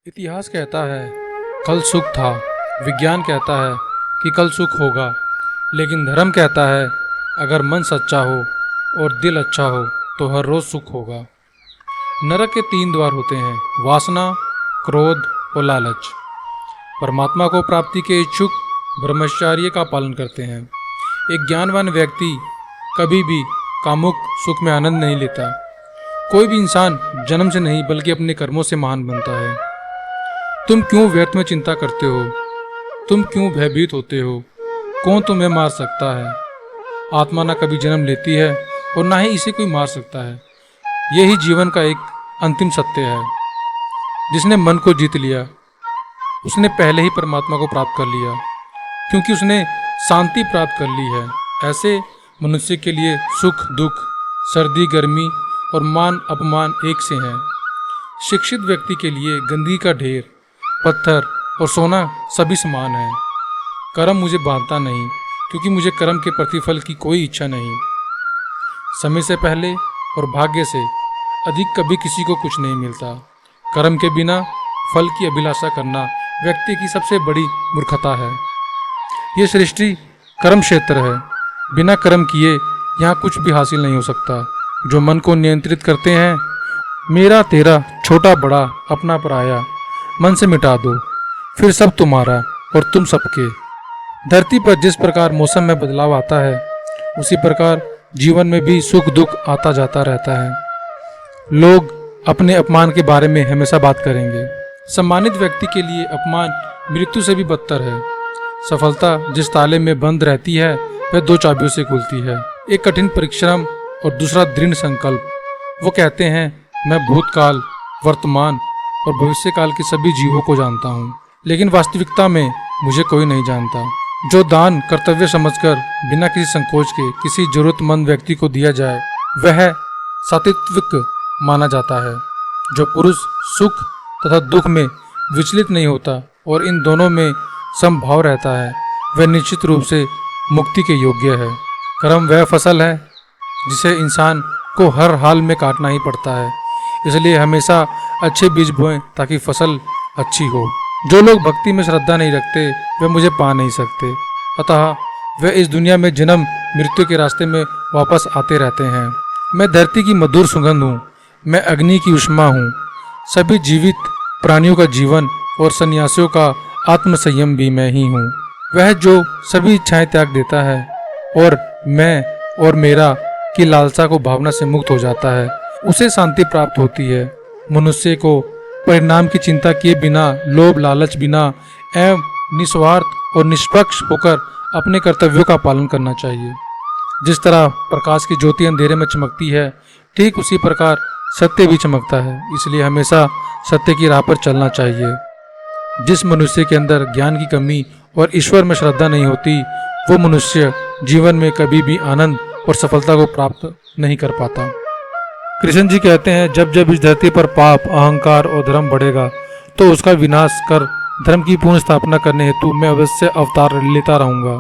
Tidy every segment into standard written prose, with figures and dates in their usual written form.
इतिहास कहता है कल सुख था, विज्ञान कहता है कि कल सुख होगा, लेकिन धर्म कहता है अगर मन सच्चा हो और दिल अच्छा हो तो हर रोज़ सुख होगा। नरक के 3 द्वार होते हैं, वासना, क्रोध और लालच। परमात्मा को प्राप्ति के इच्छुक ब्रह्मचर्य का पालन करते हैं। एक ज्ञानवान व्यक्ति कभी भी कामुक सुख में आनंद नहीं लेता। कोई भी इंसान जन्म से नहीं बल्कि अपने कर्मों से महान बनता है। तुम क्यों व्यर्थ में चिंता करते हो? तुम क्यों भयभीत होते हो? कौन तुम्हें मार सकता है? आत्मा ना कभी जन्म लेती है और ना ही इसे कोई मार सकता है। यही जीवन का एक अंतिम सत्य है। जिसने मन को जीत लिया उसने पहले ही परमात्मा को प्राप्त कर लिया, क्योंकि उसने शांति प्राप्त कर ली है। ऐसे मनुष्य के लिए सुख दुख, सर्दी गर्मी और मान अपमान एक से हैं। शिक्षित व्यक्ति के लिए गंदगी का ढेर, पत्थर और सोना सभी समान है। कर्म मुझे बांधता नहीं, क्योंकि मुझे कर्म के प्रतिफल की कोई इच्छा नहीं। समय से पहले और भाग्य से अधिक कभी किसी को कुछ नहीं मिलता। कर्म के बिना फल की अभिलाषा करना व्यक्ति की सबसे बड़ी मूर्खता है। ये सृष्टि कर्म क्षेत्र है। बिना कर्म किए यहाँ कुछ भी हासिल नहीं हो सकता। जो मन को नियंत्रित करते हैं, मेरा तेरा छोटा बड़ा अपना पराया, मन से मिटा दो, फिर सब तुम्हारा और तुम सबके। धरती पर जिस प्रकार मौसम में बदलाव आता है, उसी प्रकार जीवन में भी सुख दुख आता जाता रहता है। लोग अपने अपमान के बारे में हमेशा बात करेंगे। सम्मानित व्यक्ति के लिए अपमान मृत्यु से भी बदतर है। सफलता जिस ताले में बंद रहती है वह 2 चाबियों से खुलती है, एक कठिन परिश्रम और दूसरा दृढ़ संकल्प। वो कहते हैं मैं भूतकाल, वर्तमान और भविष्य काल के सभी जीवों को जानता हूँ, लेकिन वास्तविकता में मुझे कोई नहीं जानता। जो दान कर्तव्य समझकर बिना किसी संकोच के किसी जरूरतमंद व्यक्ति को दिया जाए वह सात्विक माना जाता है। जो पुरुष सुख तथा दुख में विचलित नहीं होता और इन दोनों में समभाव रहता है, वह निश्चित रूप से मुक्ति के योग्य है। कर्म वह फसल है जिसे इंसान को हर हाल में काटना ही पड़ता है, इसलिए हमेशा अच्छे बीज बोएं ताकि फसल अच्छी हो। जो लोग भक्ति में श्रद्धा नहीं रखते वे मुझे पा नहीं सकते, अतः वे इस दुनिया में जन्म मृत्यु के रास्ते में वापस आते रहते हैं। मैं धरती की मधुर सुगंध हूँ, मैं अग्नि की उष्मा हूँ। सभी जीवित प्राणियों का जीवन और सन्यासियों का आत्म संयम भी मैं ही हूँ। वह जो सभी इच्छाएं त्याग देता है और मैं और मेरा की लालसा को भावना से मुक्त हो जाता है, उसे शांति प्राप्त होती है। मनुष्य को परिणाम की चिंता किए बिना, लोभ लालच बिना एवं निस्वार्थ और निष्पक्ष होकर अपने कर्तव्यों का पालन करना चाहिए। जिस तरह प्रकाश की ज्योति अंधेरे में चमकती है, ठीक उसी प्रकार सत्य भी चमकता है, इसलिए हमेशा सत्य की राह पर चलना चाहिए। जिस मनुष्य के अंदर ज्ञान की कमी और ईश्वर में श्रद्धा नहीं होती, वो मनुष्य जीवन में कभी भी आनंद और सफलता को प्राप्त नहीं कर पाता। कृष्ण जी कहते हैं जब जब इस धरती पर पाप, अहंकार और धर्म बढ़ेगा तो उसका विनाश कर धर्म की पूर्ण स्थापना करने हेतु मैं अवश्य अवतार लेता रहूंगा।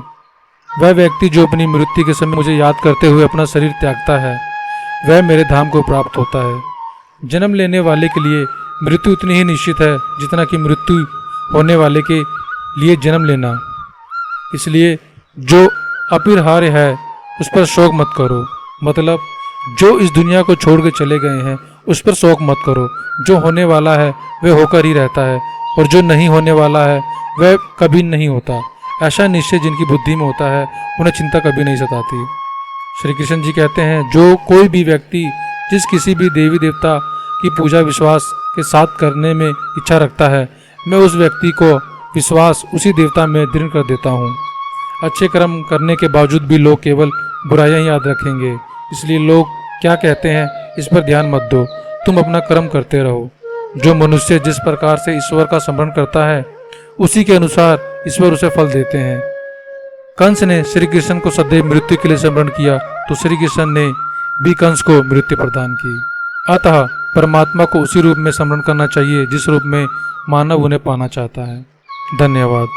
वह व्यक्ति जो अपनी मृत्यु के समय मुझे याद करते हुए अपना शरीर त्यागता है, वह मेरे धाम को प्राप्त होता है। जन्म लेने वाले के लिए मृत्यु उतनी ही निश्चित है जितना कि मृत्यु होने वाले के लिए जन्म लेना। इसलिए जो अपरिहार्य है उस पर शोक मत करो। मतलब जो इस दुनिया को छोड़ के चले गए हैं उस पर शोक मत करो। जो होने वाला है वह होकर ही रहता है और जो नहीं होने वाला है वह कभी नहीं होता। ऐसा निश्चय जिनकी बुद्धि में होता है उन्हें चिंता कभी नहीं सताती। श्री कृष्ण जी कहते हैं जो कोई भी व्यक्ति जिस किसी भी देवी देवता की पूजा विश्वास के साथ करने में इच्छा रखता है, मैं उस व्यक्ति को विश्वास उसी देवता में दृढ़ कर देता हूँ। अच्छे कर्म करने के बावजूद भी लोग केवल बुराइयां ही याद रखेंगे, इसलिए लोग क्या कहते हैं इस पर ध्यान मत दो, तुम अपना कर्म करते रहो। जो मनुष्य जिस प्रकार से ईश्वर का स्मरण करता है उसी के अनुसार ईश्वर उसे फल देते हैं। कंस ने श्री कृष्ण को सदैव मृत्यु के लिए स्मरण किया तो श्री कृष्ण ने भी कंस को मृत्यु प्रदान की। अतः परमात्मा को उसी रूप में स्मरण करना चाहिए जिस रूप में मानव उन्हें पाना चाहता है। धन्यवाद।